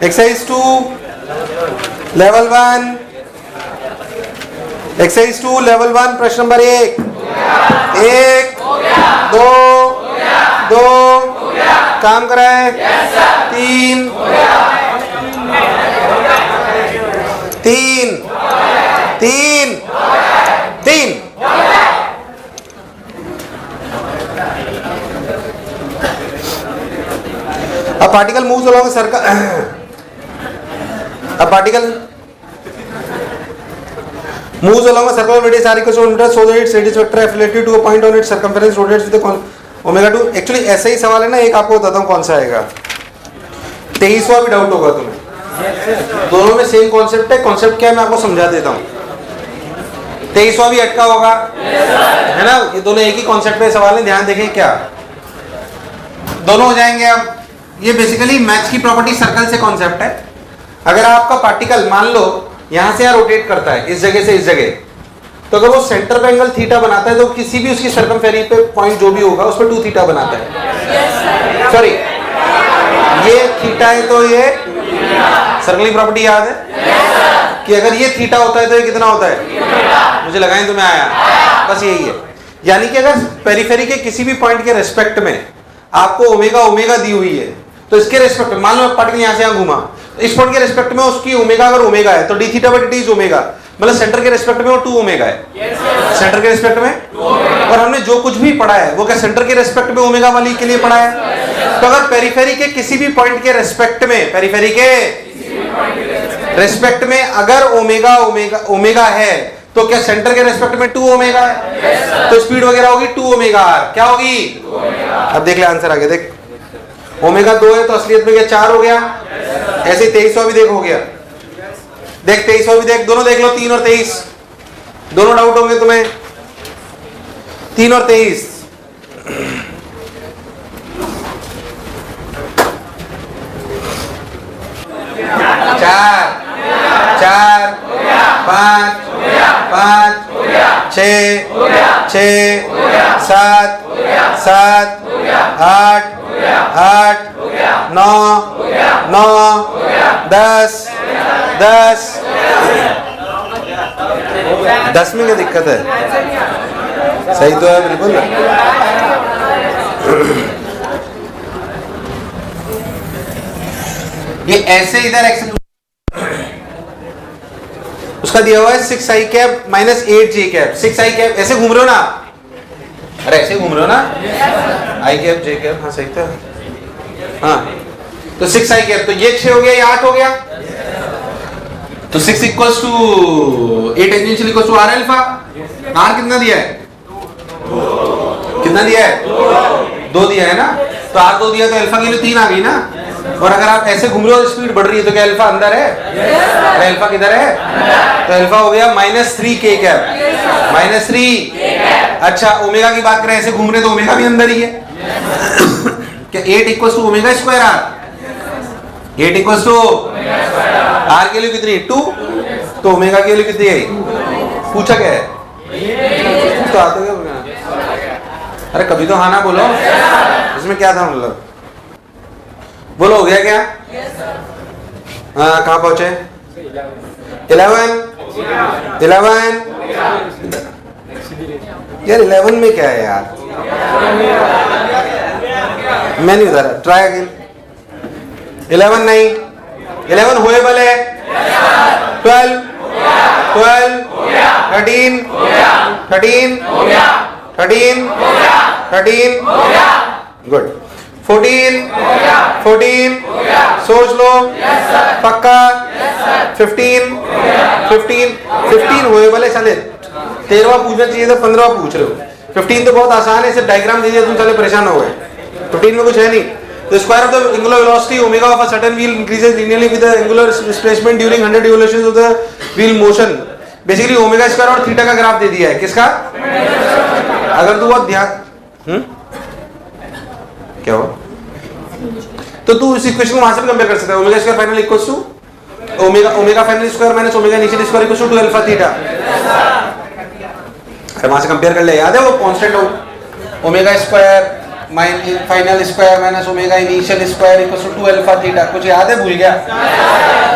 Exercise 2 level 1, exercise 2 level 1 प्रश्न number 1 2 2 काम कराए 3 3 3 3 A particle moves along a circle. A particle moves along a circle of radius r equals to 1 meter so that its radius vector f relative to a point on its circumference rotates with the omega 2. Actually ऐसा ही सवाल है ना, एक आपको बताता हूँ कौन सा आएगा। 23वां भी डाउट होगा तुम्हें, दोनों में सेम कॉन्सेप्ट है। कॉन्सेप्ट क्या है मैं आपको समझा देता हूँ। 23वां भी अटका होगा है ना, ये दोनों एक ही कॉन्सेप्ट पे सवाल है, ध्यान देखें क्या दोनों हो जाएंगे। अब ये बेसिकली मैथ्स की प्रॉपर्टी सर्कल से कॉन्सेप्ट है। अगर आपका पार्टिकल मान लो यहां से यहाँ रोटेट करता है इस जगह से इस जगह, तो अगर वो सेंटर पे एंगल थीटा बनाता है तो किसी भी उसकी सर्कमफेरी पे पॉइंट जो भी होगा उस पर 2 थीटा बनाता है। सॉरी ये थीटा है तो ये सर्कल की प्रॉपर्टी याद है कि अगर ये थीटा होता है तो ये कितना होता है, मुझे लगा तुम्हें आया, बस यही है। यानी कि अगर पेरिफेरी के किसी भी पॉइंट के रेस्पेक्ट में आपको ओमेगा ओमेगा दी हुई है तो इसके रेस्पेक्ट में मान लो पार्टिकल यहां से यहां घूमा, तो इस पॉइंट के रेस्पेक्ट में उसकी ओमेगा अगर ओमेगा है तो D theta by D is omega, मतलब सेंटर के रेस्पेक्ट में वो 2 ओमेगा है। सेंटर के रेस्पेक्ट में और हमने जो कुछ भी पढ़ा है वो क्या सेंटर के रेस्पेक्ट में ओमेगा वाली के लिए पढ़ा है। तो अगर पेरिफेरी के किसी भी पॉइंट के रेस्पेक्ट में, पेरिफेरी के रेस्पेक्ट में अगर ओमेगा ओमेगा ओमेगा है तो क्या सेंटर के रेस्पेक्ट में 2 ओमेगा है, तो स्पीड वगैरह होगी 2 ओमेगा आर। क्या होगी? अब देख ले आंसर आगे देख, ओमेगा 2 है तो असलियत में क्या 4 हो गया। ऐसे 23वां भी देख हो गया, देख 23वां भी देख, दोनों देख लो 3 और 23 दोनों डाउट होंगे तुम्हें। 3 और 23 4 4 5 5 6 6 7 7 8 8 9 9 10 10 10 में क्या दिक्कत है, सही तो है बिल्कुल। ये ऐसे इधर एक्शन उसका दिया हुआ है 6i cap minus 8j cap. 6i cap ऐसे घूम रहे हो ना, अरे ऐसे घूम रहे हो ना, i कैप j कैप, हाँ सही था। हाँ तो 6i कैप तो ये 6 हो गया, ये 8 हो गया, तो 6 equals to 8 tangential equals to r alpha. r कितना दिया है, कितना दिया है 2 दिया है ना, तो r 2 दिया तो अल्फा की वैल्यू 3 आ गई ना। और अगर आप ऐसे घूम रहे हो स्पीड बढ़ रही है तो क्या अल्फा अंदर है? अरे अल्फा किधर है? तो अल्फा हो गया -3k कैप, -3। अच्छा ओमेगा की बात करें, ऐसे घूम रहे तो ओमेगा भी अंदर ही है। क्या 8 equals to omega square r, 8 equals to r के लिए कितनी 2, तो ओमेगा के लिए कितनी है, पूछा क्या है तो आते क्या? अरे कभी तो हाँ ना बोलो, इसमें क्या था मतलब, बोलो हो गया क्या? हाँ कहाँ पहुंचे? 11 यार 11 में क्या है यार, मैं नहीं बता रहा, ट्राई अगेन। 11 नहीं, 11 होएबल है। 12 12 13 13 13 13 गुड। 14 14 सोच लो पक्का। 15 हुए वाले साले, 13वां पूछना चाहिए था, 15वां पूछ रहे हो। 15 तो बहुत आसान है, सिर्फ डायग्राम दे दिया तुम साले परेशान हो गए। 15 में कुछ है नहीं। The square of the angular velocity omega of a certain wheel increases linearly with the angular displacement during 100 revolutions of the wheel motion. Basically omega square और थीटा का ग्राफ दे दिया है, किसका? अगर तू बहुत ध्यान क्या हो तो तू इस इक्वेशन को वहां से कंपेयर कर सकता है। Omega square final equals to omega final square minus omega initial square equals to 2 alpha theta. अरे वहां से कंपेयर कर ले, याद है वो constant omega square final square minus omega initial square equal to 2 alpha theta. कुछ याद है, भूल गया?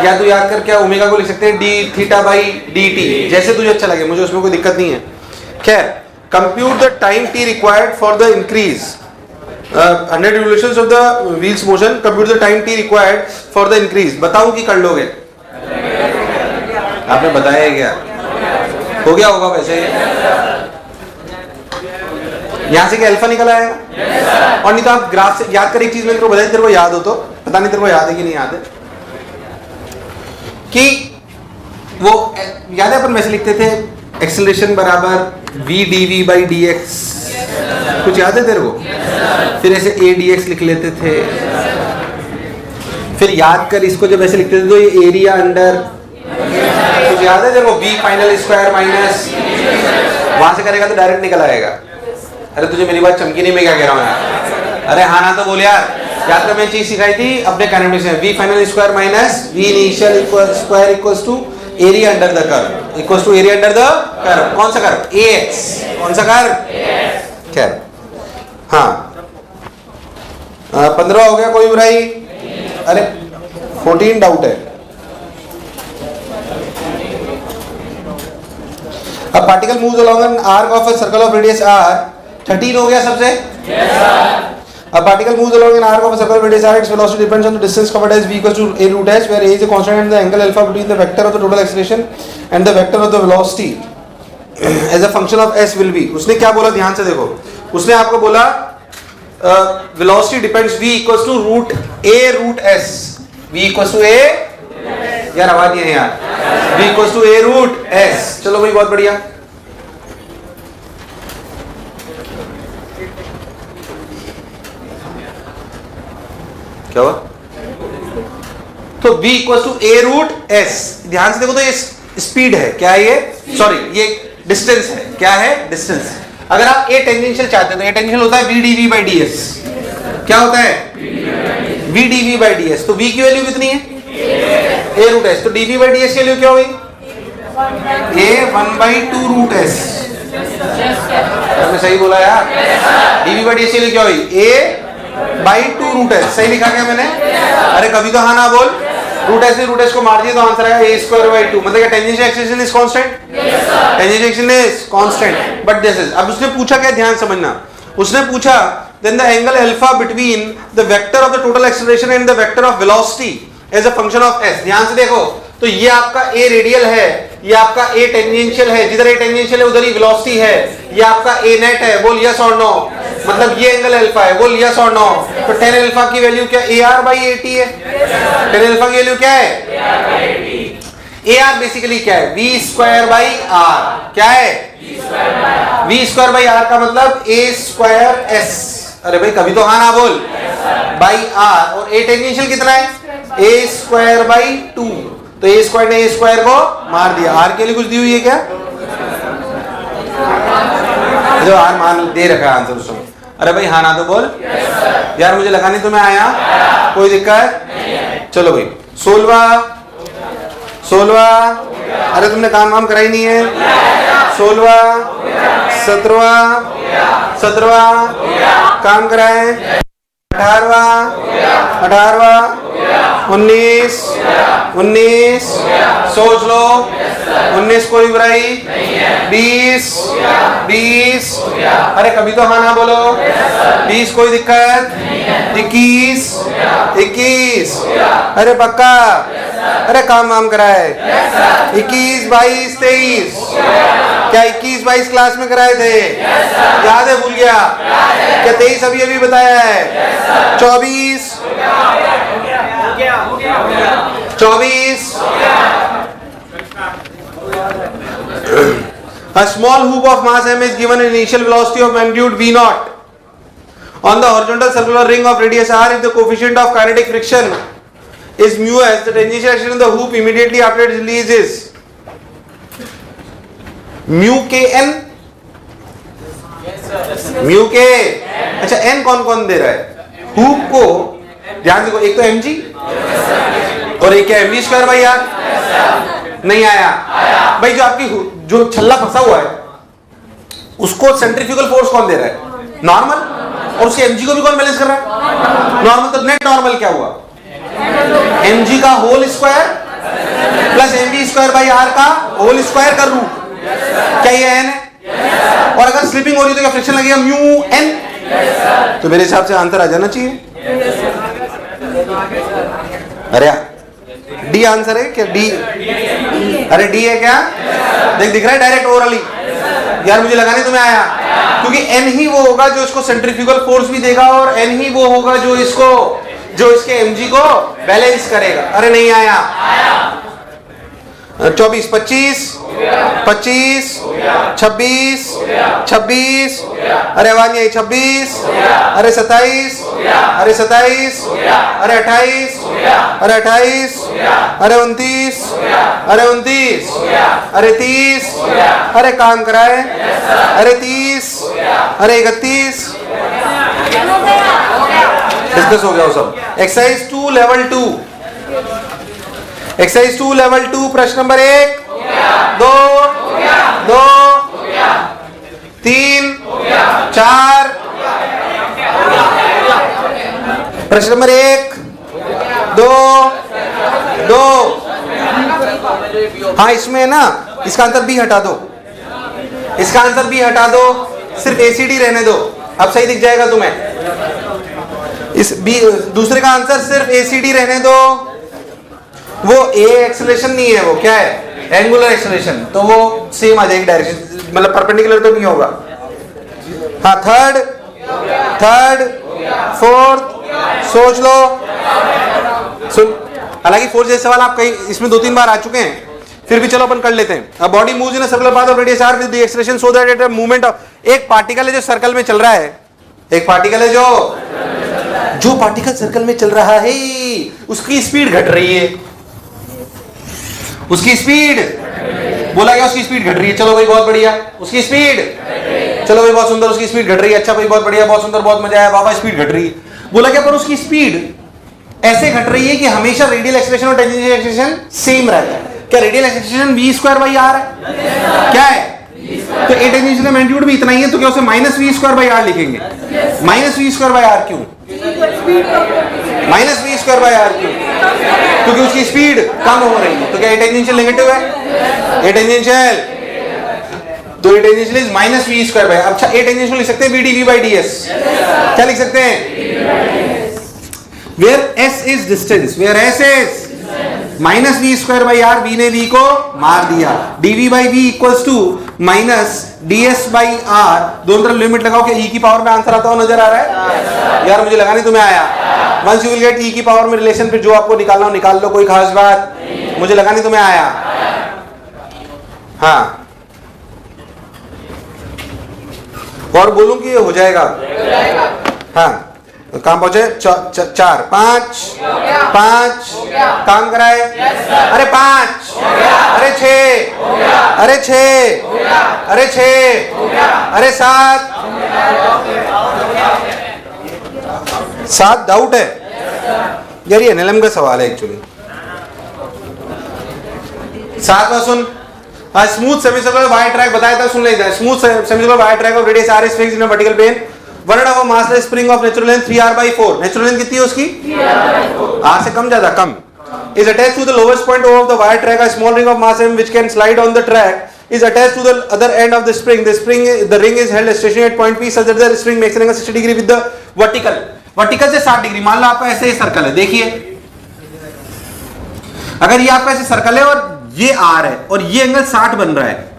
या तो याद कर, क्या ओमेगा को लिख सकते हैं D theta by D T, जैसे तुझे अच्छा लगे, मुझे उसमें कोई दिक्कत नहीं है। खैर, compute the time T required for the increase 100 revolutions of the wheels motion, compute the time T required for the increase. बताऊं कि कर लोगे? आपने बताया क्या? हो गया होगा वैसे। यहां से क्या अल्फा निकल आएगा? और नहीं तो आप ग्राफ से याद कर, एक चीज मैंने तेरे को बताई, तेरे को याद हो तो, पता नहीं तेरे को याद है कि नहीं याद है, कि वो याद है अपन वैसे लिखते थे एक्सेलरेशन बराबर v dv बाई dx, कुछ याद है तेरे को? फिर ऐसे a dx लिख लेते थे। फिर याद कर, इसको जब ऐसे लिखते थे तो ये एरिया अंडर, कुछ याद है तेरे को? v फाइनल स्क्वायर माइनस, वहां से करेगा तो डायरेक्ट निकल आएगा। अरे तुझे मेरी बात चमकी नहीं, मैं क्या कह रहा हूँ यार? अरे हाँ ना तो बोल यार। याद कर, मैं चीज सिखाई थी अपने काइनेमेटिक्स में, v final square minus v initial square equals to area under the curve, equals to area under the curve. कौन सा कर्व? ax। कौन सा कर्व? खैर, हाँ 15 हो गया, कोई बुराई? अरे 14 डाउट है। अब particle moves along an arc of a circle of radius r, 13 हो गया सबसे? A particle moves along an arc of a circle of radius r, its velocity depends on the distance covered as v equals to a root s, where a is a constant and the angle alpha between the vector of the total acceleration and the vector of the velocity as a function of s will be। उसने क्या बोला, ध्यान से देखो, उसने आपको बोला velocity depends v equals to root a root s, v equals to a, यार आवाज नहीं है यार, v equals to a root s। चलो भाई बहुत बढ़िया। क्या हुआ? तो v equal to a root s, ध्यान से देखो तो ये स्पीड है, क्या है ये? सॉरी, ये डिस्टेंस है। क्या है? डिस्टेंस। अगर आप a टेंजेंशियल चाहते हो तो a टेंजेंशियल होता है v dv बाई ds। क्या होता है? v dv by ds। तो v की वैल्यू कितनी है? a root s। तो dv बाई ds की वैल्यू क्या होगी? a 1 by 2 root s। मैंने सही बोला यार? dv बाई ds की वैल्यू क्या होगी? a by 2 root S. सही लिखा क्या मैंने? अरे कभी तो हाँ ना बोल। रूट एस को मार दिया तो आंसर आएगा a स्क्वायर बाई 2। मतलब क्या tangential acceleration is constant? Tangential acceleration is constant, but this is. अब उसने पूछा क्या, ध्यान समझना, उसने पूछा then the angle alpha between the vector of the total acceleration and the vector of velocity as a function of s। ध्यान से देखो, तो ये आपका a रेडियल है, ये आपका a टेंजेंशियल है, जिधर a टेंजेंशियल है उधर ही वेलोसिटी है, ये आपका a नेट है, बोल यस और नो। मतलब ये एंगल अल्फा है, बोल यस और नो। तो tan अल्फा की वैल्यू क्या? ar बाई 80 है। tan अल्फा की वैल्यू क्या है? ar बेसिकली क्या है? v square by r। क्या है? v स्क्वायर बाई r का मतलब a स्क्वायर s। अरे भाई कभी तो हाँ ना बोल। बाई r, और a टेंजेंशियल कितना है? a square by 2। तो a स्क्वायर ने a स्क्वायर को मार दिया। r के लिए कुछ दी हुई है क्या? जो r मान दे रखा है आंसर उसमें। अरे भाई हाँ ना तो बोल। यार मुझे लगा नहीं तुम्हें आया, कोई दिक्कत? चलो भाई 16 अरे तुमने काम वाम करा ही नहीं है। 16 17 काम कराए। 18 19 सोच लो। 19 कोई बुराई? 20 अरे कभी तो हाँ ना बोलो। 20 कोई दिक्कत? 21 अरे पक्का? अरे काम वाम कराए। 21 22 23 क्या 21 22 क्लास में कराए थे? याद है? भूल गया क्या? 23 अभी बताया है। 24 A small hoop of mass m is given an initial velocity of magnitude v naught on the horizontal circular ring of radius r. If the coefficient of kinetic friction is mu s, the tangential action of the hoop immediately after its release is mu k n। mu k अच्छा n कौन कौन दे रहा है? Hoop को ध्यान देखो, एक तो mg और एक है mv स्क्वायर बाई आर। नहीं आया भाई? जो आपकी जो छल्ला फंसा हुआ है उसको सेंट्रीफ्यूगल फोर्स कौन दे रहा है? नॉर्मल। और उसके mg को भी कौन बैलेंस कर रहा है? नॉर्मल। तो नेट नॉर्मल क्या हुआ? mg का whole square plus mv square by r का होल स्क्वायर का रूट। क्या ये n है? और अगर स्लिपिंग हो रही है तो क्या फ्रिक्शन लगेगा? Mu n। तो मेरे हिसाब से आंसर आ जाना चाहिए। अरे डी आंसर है क्या? डी? अरे डी है क्या? दिख रहा है डायरेक्ट ओरली। यार मुझे लगा नहीं तुम्हें आया, क्योंकि एन ही वो होगा जो इसको सेंट्रीफ्यूगल फोर्स भी देगा और एन ही वो होगा जो इसके एमजी को बैलेंस करेगा। अरे नहीं आया। 24, 25, 25, 26, 26, अरे आवाज नहीं आई। 26, अरे 27, अरे 27, अरे 28, अरे 28, अरे 29, अरे 29, अरे 30, अरे काम कराए, अरे 30, अरे 31। डिस्कस हो गया वो सब। एक्सरसाइज 2 लेवल 2, एक्सरसाइज 2 लेवल 2 प्रश्न नंबर 1, 2, 2, 3, 4। प्रश्न नंबर 1, 2, 2। हाँ इसमें ना इसका आंसर बी हटा दो, इसका आंसर बी हटा दो, सिर्फ एसीडी रहने दो। अब सही दिख जाएगा तुम्हें। इस बी दूसरे का आंसर सिर्फ एसीडी रहने दो। वो ए एक्सेलरेशन नहीं है, वो क्या है? Angular acceleration. तो वो सेम आ जाएगी डायरेक्शन, मतलब परपेंडिकुलर तो नहीं होगा। हाँ थर्ड, फोर्थ सोच लो। सुन, हालांकि फोर्थ जैसे सवाल आप कहीं इसमें 2-3 बार आ चुके हैं, फिर भी चलो अपन कर लेते हैं। अब body moves in a circular path of radius r with the acceleration so that it movement of. एक पार्टिकल है जो सर्कल में चल रहा है, एक पार्टिकल है जो पार्टिकल सर्कल में चल रहा है, उसकी स्पीड घट रही है। उसकी स्पीड बोला गया, उसकी स्पीड घट रही है। चलो भाई बहुत बढ़िया, उसकी स्पीड, चलो भाई बहुत सुंदर, उसकी स्पीड घट रही है। अच्छा भाई बहुत बढ़िया, बहुत सुंदर, बहुत मजा आया बाबा, स्पीड घट रही है। बोला गया पर उसकी स्पीड ऐसे घट रही है कि हमेशा रेडियल एक्सेलरेशन और टेंजेंशियल एक्सेलरेशन सेम रहता है। क्या radial acceleration v square by r है? क्या है? तो ए टेंजेंशियल मैग्नीट्यूड भी इतना ही है, तो क्या उसे minus V square by R लिखेंगे? Minus V square by R क्यों? Minus V square by R क्यों? क्योंकि उसकी स्पीड कम हो रही है। तो क्या ए टेंजेंशियल नेगेटिव है? ए टेंजेंशियल, तो a tangential is minus V square by. अच्छा ए टेंजेंशियल लिख सकते हैं V D V by D S. क्या लिख सकते हैं? Where S is distance, where S is minus V square by R, V ने वी को मार दिया। DV by V equals to minus D S by R. दोनों तरफ लिमिट लगाओ, क्या ई की पावर में आंसर आता हुआ नजर आ रहा है? यार मुझे लगा नहीं तुम्हें आया। वंस यू विल गेट ई की पावर में रिलेशन, फिर जो आपको निकालना हो निकाल लो, कोई खास बात। मुझे लगा नहीं तुम्हें आया। हाँ और बोलूं कि ये हो जाएगा? हाँ काम पहुंचे 4, 5, 5 काम कराए। अरे 5, अरे 6, अरे 6, अरे 6, अरे 7 डाउट है यार, ये एनएलएम का सवाल है एक्चुअली। 7वां सुन, स्मूथ सेमीसर्कुलर वायर ट्रैक बताया था, सुन लेते हैं। Smooth semicircular wire track of radius r is fixed in a vertical plane. One end of a massless spring of natural length 3r/4. Natural length कितनी है उसकी? 3r/4 से कम, ज्यादा कम। Is attached to the lowest point of the wire track. A small ring of mass m which can slide on the track is attached to the other end of the spring. The ring is held stationary at point P such that the spring makes an angle 60 degree with the vertical. Vertical से 60 degree. मान लो आपका ऐसे ही circle है, देखिए अगर ये आपका ऐसे सर्कल है और ये r है और ये एंगल 60 बन रहा है,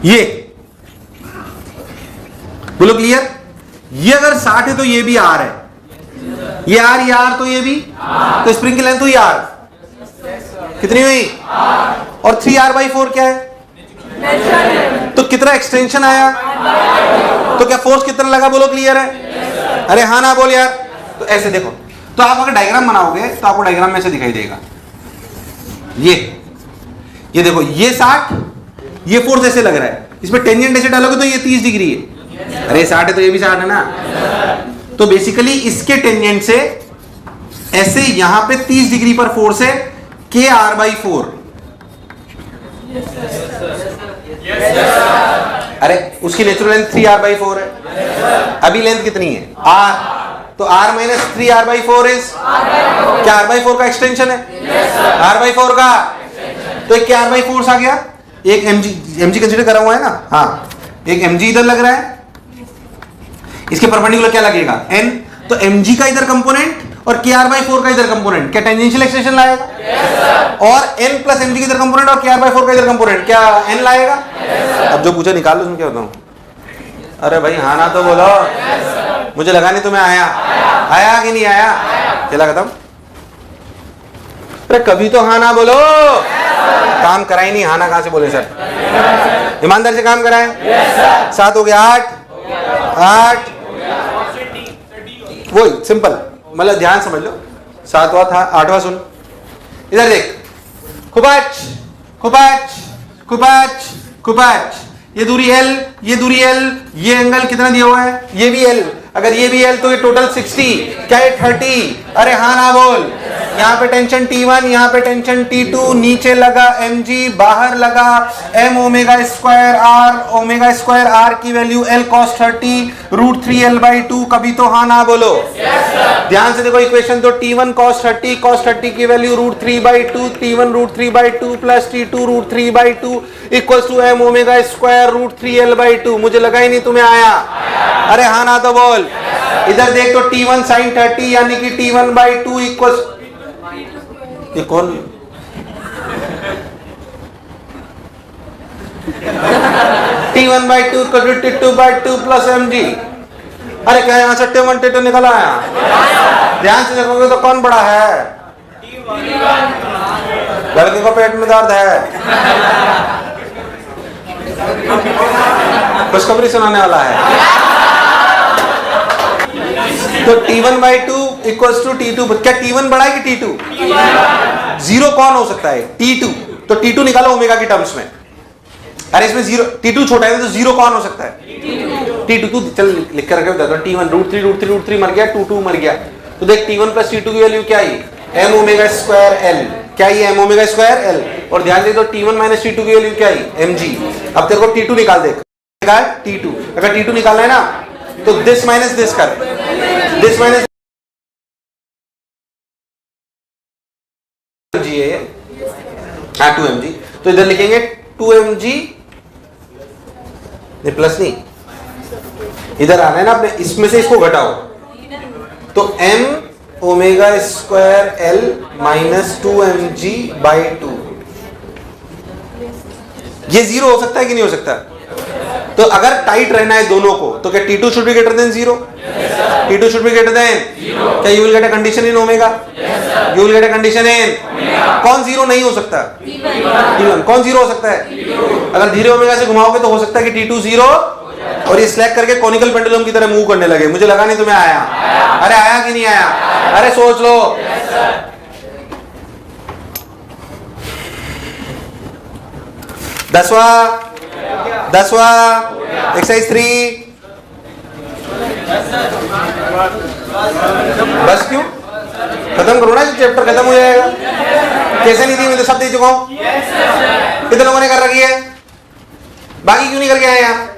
ये बोलो क्लियर। ये अगर 60 है तो ये भी r है, ये r, ये r, तो ये भी, तो स्प्रिंग की लेंथ हुई r, कितनी हुई? और 3r/4 क्या है? तो कितना एक्सटेंशन आया? तो क्या फोर्स कितना लगा? बोलो क्लियर है? अरे हाँ ना बोल यार। तो ऐसे देखो, तो आप अगर डायग्राम बनाओगे तो आपको डायग्राम में ऐसे दिखाई देगा। ये देखो, ये 60, ये फोर्स ऐसे लग रहा है, इसमें टेंजेंट ऐसे डालोगे तो ये 30 डिग्री है। अरे 60 है तो ये भी 60 है ना। तो बेसिकली इसके टेंजेंट से ऐसे यहां पे 30 डिग्री पर फोर्स है, KR/4। अरे उसकी नेचुरल लेंथ 3r/4 है, अभी लेंथ कितनी है r, तो r माइनस 3r/4 इज क्या r/4 का एक्सटेंशन है? r/4 का, तो एक क्या r/4 आ गया, एक mg कंसीडर करा हुआ है ना, हाँ एक mg इधर लग रहा है, इसके परपेंडिकुलर क्या लगेगा n, तो mg का इधर कंपोनेंट और kr/4 का इधर कंपोनेंट क्या टेंजेंशियल एक्सटेंशन लाएगा? और n प्लस mg का इधर कंपोनेंट और kr/4 का इधर कंपोनेंट क्या n लाएगा? अब जो पूछा निकाल लो, तुम क्या बताऊं? अरे भाई हाँ ना तो बोलो, मुझे लगा नहीं तुम्हें आया कि नहीं आया, चला खत्म। अरे कभी तो हाँ ना बोलो, काम कराई नहीं, हाँ ना कहां से बोले सर, ईमानदारी से काम कराए। 7 हो गया, 8 वही सिंपल, मतलब ध्यान समझ लो, 7वां था 8वां सुन, इधर देख, खुपाच खुपाच खुपाच खुपाच, ये दूरी L, ये दूरी L, ये एंगल कितना दिया हुआ है, ये भी L, अगर ये भी L तो ये टोटल 60, क्या ये 30? अरे हाँ ना बोल, यहाँ पे टेंशन T1, यहाँ पे टेंशन T2, नीचे लगा mg, बाहर लगा m ओमेगा स्क्वायर r की वैल्यू L cos 30 √3L/2, कभी तो हाँ ना बोलो। ध्यान से देखो इक्वेशन, तो T1 cos 30 की value √3/2, T1 √3/2 plus T2 √3/2 equals to m omega square √3L/2। मुझे लगा ही नहीं तुम्हें आया, अरे हाँ ना तो बोल। इधर देख तो T1 sin 30 यानी कि T1/2 इक्वल्स, ये कौन T1/2 T2/2 प्लस mg, अरे क्या यहाँ से T1 निकल आया? ध्यान से देखोगे तो कौन बड़ा है? लड़के को पेट में दर्द है, खुशखबरी सुनाने वाला है। तो T1/2 इक्वल्स टू T2, क्या T1 बड़ा है कि T2? जीरो कौन हो सकता है? T2, तो T2 निकालो ओमेगा की टर्म्स में। अरे इसमें जीरो, T2 छोटा है तो जीरो कौन हो सकता है? T2, तू चल लिख कर रखे बता, T1 √3 मर गया, 2 मर गया, तो देख T1 प्लस T2 की वैल्यू क्या है? m ओमेगा स्क्वायर L, क्या ये m ओमेगा स्क्वायर L, और ध्यान दे तो T1 माइनस T2 की वैल्यू क्या है? mg। अब तेरे को T2 निकाल, देख निकाल T2, अगर T2 निकालना है ना तो दिस माइनस दिस कर, दिस माइनस mg है, हाँ 2mg, तो इधर लिखेंगे 2mg, नहीं प्लस नहीं, इधर आना है ना अपने, इसमें से इसको घटाओ, तो m omega square L minus 2mg/2, ये जीरो हो सकता है कि नहीं हो सकता? तो अगर टाइट रहना है दोनों को तो क्या T2 should be greater than 0? T2 should be greater than, क्या you will get a condition in omega? You will get a condition in, कौन जीरो नहीं हो सकता? T1। कौन जीरो हो सकता है? अगर धीरे ओमेगा से घुमाओगे तो हो सकता है कि T2 0 और ये स्लैक करके कॉनिकल पेंडुलम की तरह मूव करने लगे। मुझे लगा नहीं तुम्हें आया, अरे आया कि नहीं आया? अरे सोच लो। दसवा एक्सरसाइज 3, बस क्यों खत्म करो ना, चैप्टर खत्म हो जाएगा। कैसे नहीं थी, मैं तो सब दे चुका हूं, कितने लोगों ने कर रखी है, बाकी क्यों नहीं करके आए आप?